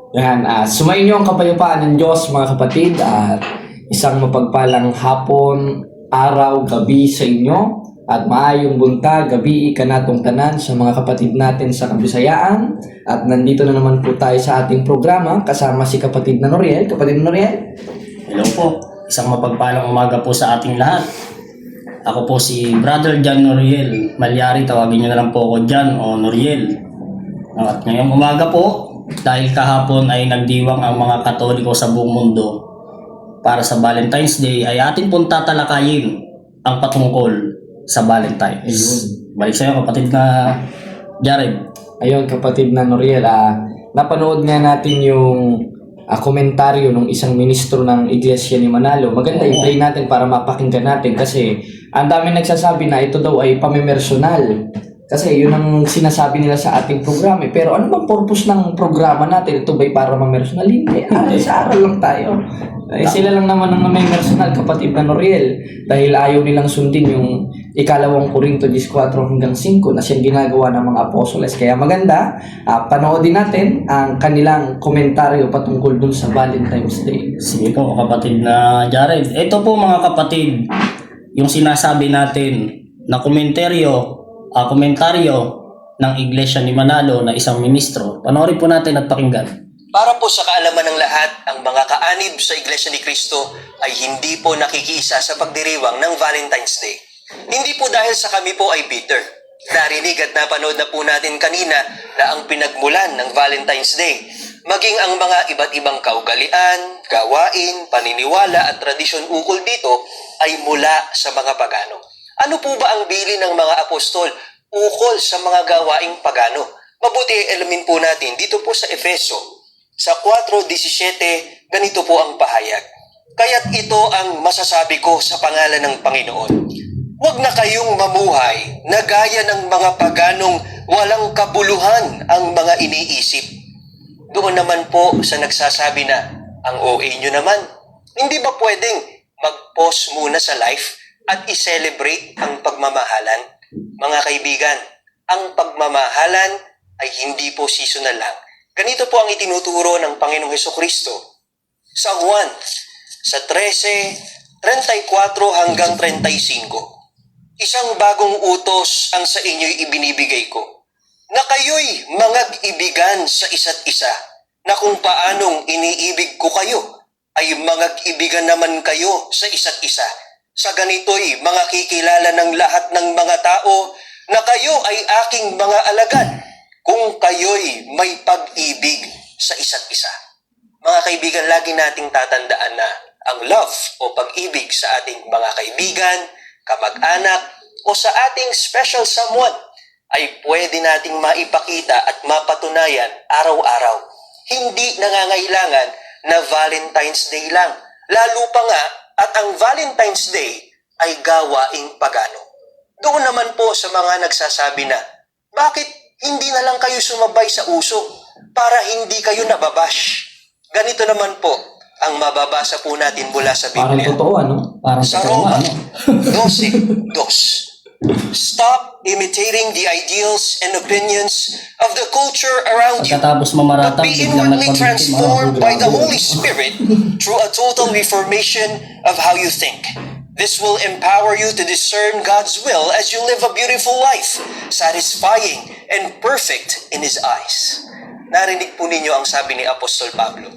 Yan, sumainyo ang kapayapaan ng Diyos mga kapatid at isang mapagpalang hapon, araw, gabi sa inyo at maayong buntag, gabi, ikanatong tanan sa mga kapatid natin sa Kabisayaan. At nandito na naman po tayo sa ating programa kasama si kapatid na Noriel. Kapatid na Noriel? Hello po, isang mapagpalang umaga po sa ating lahat. Ako po si Brother John Noriel Malyari, tawagin niyo na lang po ako John o Noriel. At ngayong umaga po, dahil kahapon ay nagdiwang ang mga Katoliko sa buong mundo para sa Valentine's Day, ay atin pong tatalakayin ang patungkol sa Valentine's. Ayun. Balik sa iyo kapatid na Jared. Ayun, kapatid na Noriel, napanood nga natin yung komentaryo ng isang ministro ng Iglesia ni Manalo. Maganda Oo. i-play natin para mapakinggan natin kasi ang dami nagsasabi na ito daw ay pamimersonal. Kasi yun ang sinasabi nila sa ating programa. Pero ano bang purpose ng programa natin? Ito ba'y para mamersonal? Hindi. Sa aral lang tayo. Sila lang naman ang may personal, kapatid na Noriel. Dahil ayaw nilang sundin yung ikalawang Korinto 14 hanggang 5 na siyang ginagawa ng mga apostoles. Kaya maganda, panoodin natin ang kanilang komentaryo patungkol dun sa Valentine's Day. Sige po kapatid na Jared. Ito po mga kapatid, yung sinasabi natin na komentaryo ng Iglesia ni Manalo na isang ministro. Panoorin po natin at pakinggan. Para po sa kaalaman ng lahat, ang mga kaanib sa Iglesia ni Cristo ay hindi po nakikiisa sa pagdiriwang ng Valentine's Day. Hindi po dahil sa kami po ay bitter. Narinig at napanood na po natin kanina na ang pinagmulan ng Valentine's Day, maging ang mga iba't ibang kaugalian, gawain, paniniwala at tradisyon ukol dito ay mula sa mga pagano. Ano po ba ang bili ng mga apostol ukol sa mga gawaing pagano? Mabuti alamin po natin dito po sa Efeso. Sa 4:17, ganito po ang pahayag. Kaya't ito ang masasabi ko sa pangalan ng Panginoon. Huwag na kayong mamuhay na gaya ng mga paganong walang kabuluhan ang mga iniisip. Doon naman po sa nagsasabi na, ang OA nyo naman, hindi ba pwedeng mag-pause muna sa life at i-celebrate ang pagmamahalan? Mga kaibigan, ang pagmamahalan ay hindi po seasonal lang. Ganito po ang itinuturo ng Panginoong Hesukristo. Sa Juan, sa 13:34 hanggang 35. Isang bagong utos ang sa inyo'y ibinibigay ko, na kayo'y mangag-ibigan sa isa't isa, na kung paanong iniibig ko kayo, ay mangag-ibigan naman kayo sa isa't isa. Sa ganito'y makikilala ng lahat ng mga tao na kayo ay aking mga alagad kung kayo'y may pag-ibig sa isa't isa. Mga kaibigan, lagi nating tatandaan na ang love o pag-ibig sa ating mga kaibigan, kamag-anak, o sa ating special someone ay pwede nating maipakita at mapatunayan araw-araw. Hindi nangangailangan na Valentine's Day lang. Lalo pa nga at ang Valentine's Day ay gawaing pagano. Doon naman po sa mga nagsasabi na, bakit hindi na lang kayo sumabay sa uso para hindi kayo nababash? Ganito naman po ang mababasa po natin mula sa Parang Biblia. totoo, ano? Parang Sa sa Roma ano? 12:2. Stop imitating the ideals and opinions of the culture around you. Pagkatapos But mamaratang, be biglang inwardly nagpabiktima. transformed by the Holy Spirit through a total reformation of how you think. This will empower you to discern God's will as you live a beautiful life, satisfying and perfect in His eyes. Narinig po ninyo ang sabi ni Apostol Pablo.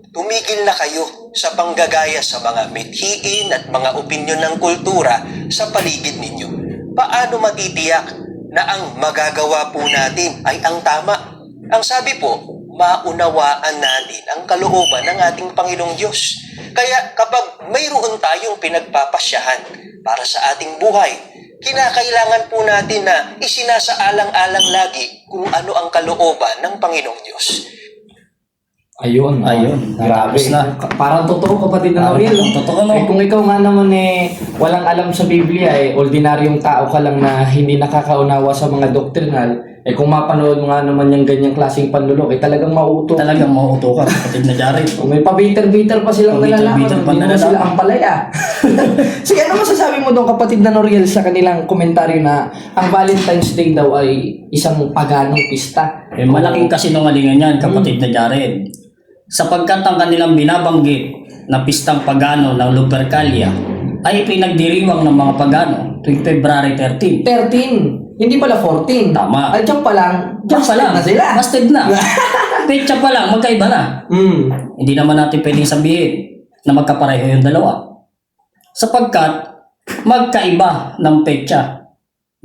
Tumigil na kayo sa panggagaya sa mga mithiin at mga opinyon ng kultura sa paligid ninyo. Paano matitiyak na ang magagawa po natin ay ang tama? Ang sabi po, maunawaan natin ang kalooban ng ating Panginoong Diyos. Kaya kapag mayroon tayong pinagpapasyahan para sa ating buhay, kinakailangan po natin na isinasaalang-alang lagi kung ano ang kalooban ng Panginoong Diyos. Ayun. Grabe. Natapos na. Parang totoo, kapatid na Parang Noriel. totoo, no? Kung ikaw nga naman walang alam sa Biblia, ordinaryong tao ka lang na hindi nakakaunawa sa mga doktrinal, kung mapanood mo nga naman yung ganyang klaseng panlulok, talagang mauuto. Talagang mauuto ka kapatid na Jared. Kung may pa-bitter-bitter pa silang Pa-bitter-bitter nalalaman, pa hindi mo nalalaman. sila ang palaya. Sige, ano masasabi mo doon, kapatid na Noriel, sa kanilang komentaryo na ang Valentine's Day daw ay isang paganong pista? Malaking kasinungalingan yan kapatid na Jared. sapagkat ang kanilang binabanggit na pistang pagano ng Lupercalia ay pinagdiriwang ng mga pagano tuwing February 13. 13. Hindi pala 14. Tama. Ay, diyan pa lang. Diyan pa lang, na sila. busted na. Petsa pa lang, magkaiba na. Hindi naman natin pwedeng sabihin na magkapareho yung dalawa. Sapagkat magkaiba ng petsa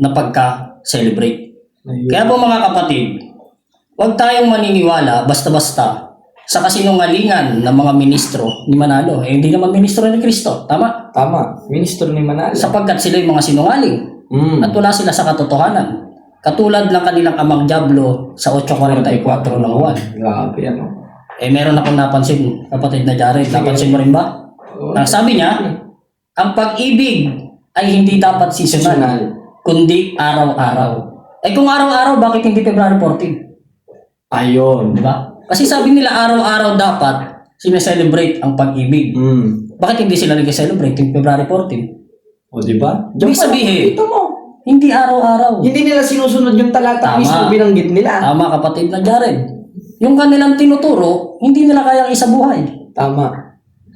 na pagka-celebrate. Ayun. Kaya po mga kapatid, huwag tayong maniniwala basta-basta sa kasinungalingan ng mga ministro ni Manalo. Eh, hindi naman ministro ni Kristo. Tama? Tama. Ministro ni Manalo. Sapagkat sila yung mga sinungaling. At wala sila sa katotohanan. Katulad ng kanilang amang Diablo sa 8:44 ng Juan. Grabe, ano. Eh, meron akong napansin, kapatid na Jared. Napansin mo rin ba? Ang sabi niya, ang pag-ibig ay hindi dapat seasonal, Seasonal. kundi araw-araw. Eh kung araw-araw, bakit hindi February 14? Ayun. Di ba? Kasi sabi nila araw-araw dapat sineselebrate ang pag-ibig. Bakit hindi sila nag-celebrate yung February 14? O, di ba? Ibig sabihin, Ito mo. hindi araw-araw. Hindi nila sinusunod yung talata Tama. mismo binanggit nila. Tama kapatid na Jared. Yung kanilang tinuturo, hindi nila kayang isabuhay. Tama.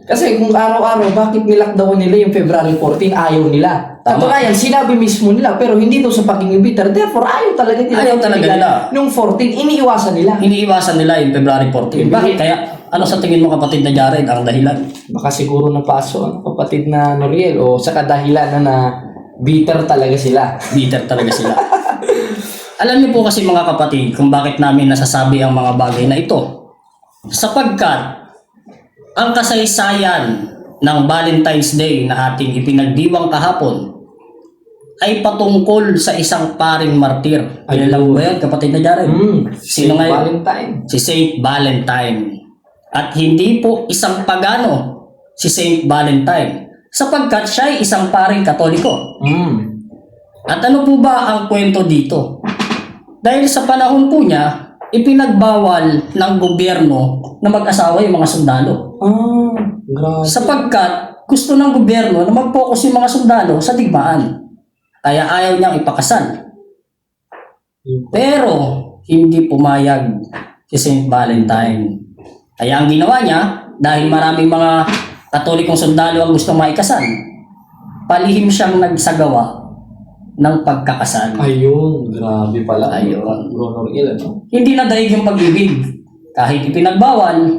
Kasi kung araw-araw, bakit nilakdaw nila yung February 14? Ayaw nila. Tama. Katunayan, sinabi mismo nila, pero hindi daw sa pagiging bitter. Therefore, ayaw talaga nila. Ayaw talaga nila. Nung 14, iniiwasan nila. Iniiwasan nila yung February 14. Bakit kaya? Ano sa tingin mo kapatid na Jared ang dahilan? Baka siguro napaso ang kapatid na Noriel o sa kadahilan na bitter talaga sila. Bitter talaga sila. Alam niyo po kasi mga kapatid kung bakit namin nasasabi ang mga bagay na ito. Sapagkat ang kasaysayan ng Valentine's Day na ating ipinagdiwang kahapon ay patungkol sa isang paring martir. Ay, alam mo ba yan, kapatid na Jared? Sino nga yun? Valentine. Si Saint Valentine. At hindi po isang pagano si Saint Valentine sapagkat siya ay isang paring Katoliko. At ano po ba ang kwento dito? Dahil sa panahon po niya, ipinagbawal ng gobyerno na mag-asawa yung mga sundalo. Grabe. Sapagkat gusto ng gobyerno na mag-focus yung mga sundalo sa digmaan. Kaya ayaw niyang ipakasal. Pero hindi pumayag si Saint Valentine. Kaya ang ginawa niya, dahil maraming mga Katolikong sundalo ang gustong maikasal, palihim siyang nagsagawa ng pagkakasal. Ayun, grabe pala. Ayun. Bro Noriel, ano? Hindi na daig yung pag-ibig. Kahit ipinagbawal,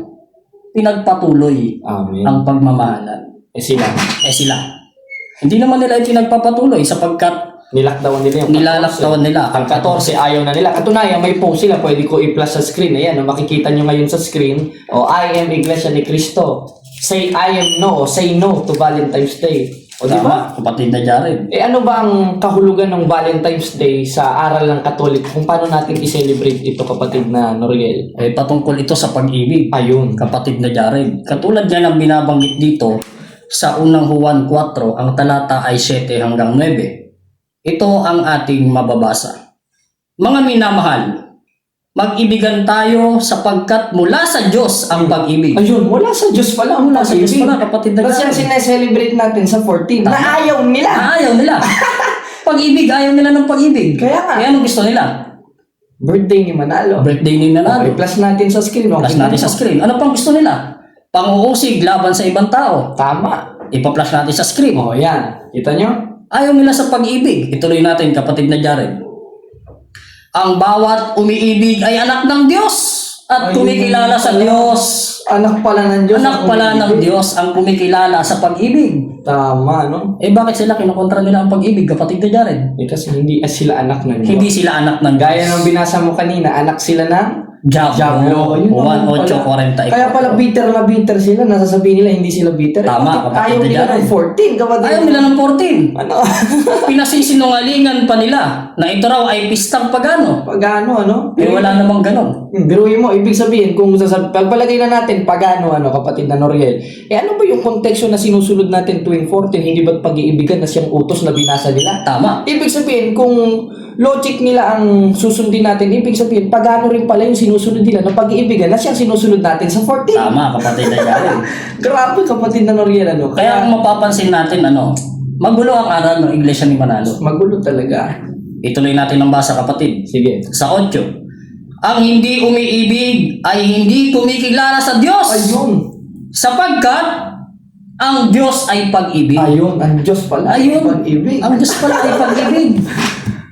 pinagpatuloy Amen. ang pagmamahalan. Sila. Sila. Hindi naman nila ipinagpapatuloy sapagkat Nilakdawan nila yung nilalaktawan nila. Ang 14 ayaw na nila. Katunayan, may post sila. Pwede ko i-plus sa screen. Ayan, no, makikita nyo ngayon sa screen. I am Iglesia ni Cristo. Say I am no. Say no to Valentine's Day. O, di ba? Tama, kapatid na Jared. Ano ba ang kahulugan ng Valentine's Day sa aral ng Katolik? Kung paano natin i-celebrate ito, kapatid na Noriel? Patungkol ito sa pag-ibig. Ayun. Kapatid na Jared. Katulad yan ang binabanggit dito sa unang Juan 4, ang talata ay 7 hanggang 9. Ito ang ating mababasa. Mga minamahal, mag-ibigan tayo sapagkat mula sa Diyos ang pag-ibig. Ayun, wala sa Diyos pala. Mula sa Diyos pala, kapatid na Tapos yung Jared. sineselebrate natin sa 14 na ayaw nila. Ayaw nila. Pag-ibig, ayaw nila ng pag-ibig. Kaya nga. Kaya anong gusto nila? Birthday ni Manalo. Birthday ni Manalo. Okay, plus natin sa screen. Plus natin sa screen. Ano pang gusto nila? Panguusig laban sa ibang tao. Tama. Ipa-flash natin sa screen. O, yan. Kita nyo? Ayaw nila sa pag-ibig. Ituloy natin, kapatid na Jared. Ang bawat umiibig ay anak ng Diyos at Ayun. kumikilala sa Diyos. Anak pala ng Diyos. Anak pala ng Diyos ang kumikilala sa pag-ibig. Tama, no? Bakit sila kinukontra nila ang pag-ibig, kapatid na Jared? Kasi hindi sila anak ng Diyos. Hindi sila anak ng Diyos. Gaya ng binasa mo kanina, anak sila ng Diablo. Yun naman 1:8:40. Kaya pala bitter na bitter sila. Nasasabihin nila hindi sila bitter. Tama, Bakit ayaw kapatid nila na ng 14, kapatid. Ayaw nila ng 14. Ano? Pinasisinungalingan pa nila na ito raw ay pistang pagano. Pagano, ano? Wala namang ganon. Biruin mo, ibig sabihin, kung pagpalagay na natin, pagano, ano, kapatid na Noriel, ano ba yung konteksyo na sinusunod natin tuwing 14? Hindi ba't pag-iibigan na siyang utos na binasa nila? Tama. Ibig sabihin, kung logic nila ang susundin natin, ibig sabihin, pagano rin pala yung sinusunod nila na pag-iibigan na siyang sinusunod natin sa 14. Tama, kapatid na Jared. Grabe, kapatid na Noriel, ano? Kaya kung mapapansin natin, magulo ang aral ng Iglesia ni Manalo. Magulo talaga. Ituloy natin ang basa, kapatid. Sige. Sa 8. ang hindi umiibig ay hindi kumikilala sa Diyos. Ayun. Sapagkat ang Diyos ay pag-ibig. Ayun, ang Diyos pala. Ayun. Pag-ibig. Ang Diyos pala ay pag-ibig.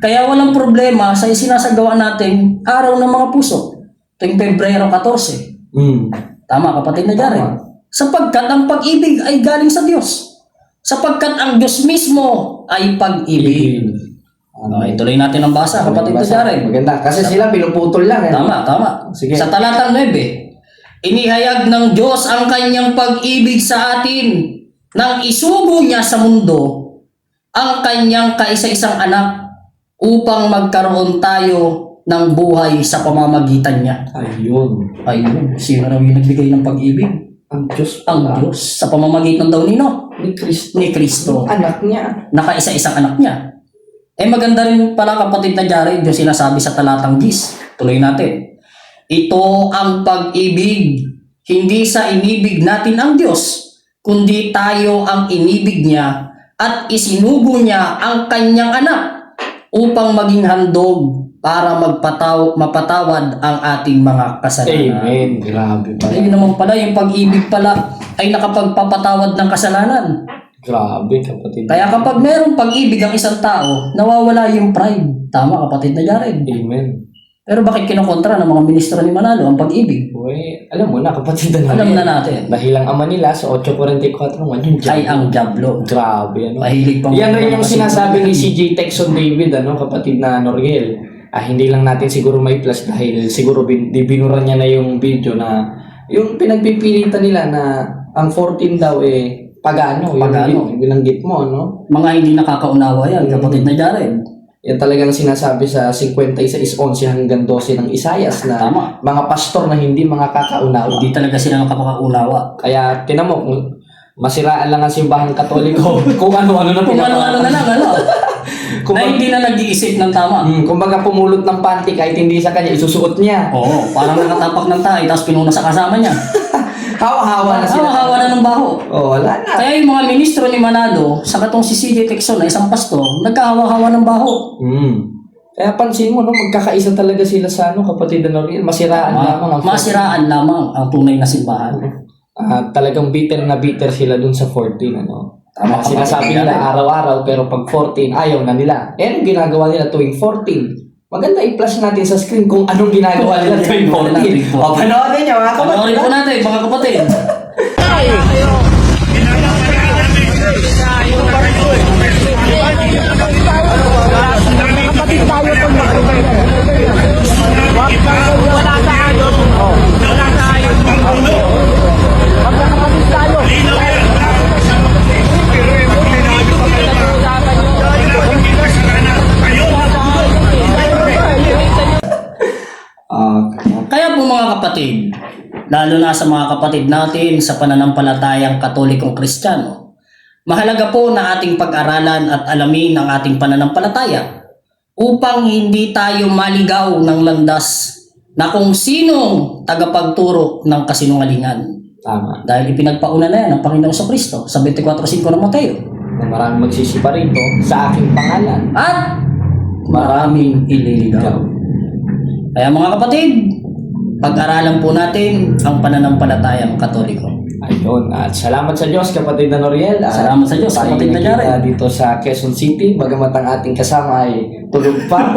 Kaya walang problema sa isinasagawa nating araw ng mga puso. Tuwing Pebrero 14. Mm. Tama, kapatid na Jared. Tama. Sapagkat ang pag-ibig ay galing sa Diyos. Sapagkat ang Diyos mismo ay pag-ibig. Okay, tuloy natin ang basa, kapatid na Jared. Maganda. Kasi sila pinuputol lang. Eh. Tama, tama. Sige. Sa talatang 9, inihayag ng Diyos ang kanyang pag-ibig sa atin nang isugo niya sa mundo ang kanyang kaisa-isang anak upang magkaroon tayo ng buhay sa pamamagitan niya. Ayun. Ayun, sino raw yung nagbigay ng pag-ibig? Ang Diyos Ang pala. Diyos. Sa pamamagitan daw nino? Ni Kristo. Ni Kristo. Anak niya. Nakaisa-isang anak niya. Maganda rin pala, kapatid na Jared, yung sinasabi sa talatang 10. Tuloy natin. Ito ang pag-ibig, hindi sa inibig natin ang Diyos, kundi tayo ang inibig niya at isinugo niya ang kanyang anak upang maging handog para mapatawad ang ating mga kasalanan. Amen. Grabe pala. Ayun naman pala, yung pag-ibig pala ay nakapagpapatawad ng kasalanan. Grabe, kapatid. Kaya kapag merong pag-ibig ang isang tao, nawawala yung pride. Tama, kapatid na Jared. Amen. Pero bakit kinukontra ng mga ministro ni Manalo ang pag-ibig? Uy, alam mo na, kapatid na Alam na natin. Dahil ang ama nila sa 8:44 naman yung Ay ang diablo. Grabe, ano. Mahilig pang Yan rin yung sinasabi ni CJ Texon David, ano, kapatid na Noriel. Hindi lang natin siguro may plus dahil siguro binura niya na yung video na yung pinagpipilitan nila na ang 14 daw pagano, Pagano. yung binanggit mo, no? Mga hindi nakakaunawa yan, kapatid na Jared. Yan talagang sinasabi sa 56:11 hanggang 12 ng Isayas na Tama. mga pastor na hindi mga kakaunawa. Hindi talaga sila nakakaunawa. Kaya tinan mo, kung masiraan lang ang simbahan Katoliko kung ano-ano na Kung ano-ano na lang, ano? Na hindi na nag-iisip ng tama. Kumbaga pumulot ng panty kahit hindi sa kanya, isusuot niya. Oo, parang nakatapak ng tayo, tapos pinuna sa kasama niya. Hawa-hawa na sila. Hawa-hawa na ng baho. Wala na. Kaya yung mga ministro ni Manalo, sa katong si CJ Texon na isang pastor, nagkahawa-hawa ng baho. Kaya pansin mo, no, magkakaisa talaga sila sa kapatid na Noriel. Masiraan lamang ang Masiraan lamang ang tunay na simbahan. talagang bitter na bitter sila dun sa 14, ano. Tama, Sinasabi nila araw-araw, pero pag 14, ayaw na nila. Anong ginagawa nila tuwing 14? Maganda i-flash natin sa screen kung anong ginagawa nila tuwing 14. O, panoorin nyo, mga kapatid. Panoorin po natin, mga kapatid. Kaya po mga kapatid, lalo na sa mga kapatid natin sa pananampalatayang Katolikong Kristiyano, mahalaga po na ating pag-aralan at alamin ang ating pananampalataya upang hindi tayo maligaw ng landas na kung sinong tagapagturo ng kasinungalingan. Tama. Dahil ipinagpauna na yan ng Panginoong Kristo sa 24:5 ng Mateo. Na maraming magsisipa rito sa aking pangalan. At maraming ililigaw. Kaya mga kapatid, pag-aralan po natin ang pananampalatayang Katoliko. Ayun. At salamat sa Diyos, kapatid na Noriel. At Salamat sa Diyos, tayo kapatid na nakita Jared. dito sa Quezon City, bagamat ang ating kasama ay tulog pa.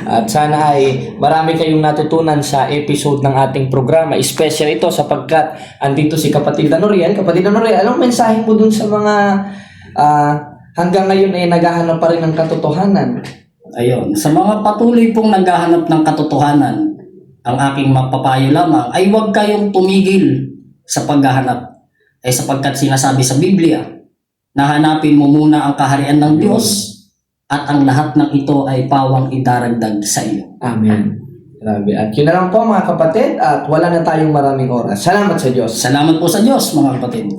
At sana ay marami kayong natutunan sa episode ng ating programa. Special ito sapagkat andito si kapatid na Noriel. Kapatid na Noriel, anong mensahe mo dun sa mga hanggang ngayon ay naghahanap pa rin ng katotohanan? Ayun, sa mga patuloy pong naghahanap ng katotohanan, ang aking mapapayo lamang ay huwag kayong tumigil sa paghahanap. Sapagkat sinasabi sa Biblia, na hanapin mo muna ang kaharian ng Diyos at ang lahat ng ito ay pawang idaragdag sa iyo. Amen. Grabe. At yun na lang po mga kapatid at wala na tayong maraming oras. Salamat sa Diyos. Salamat po sa Diyos mga kapatid.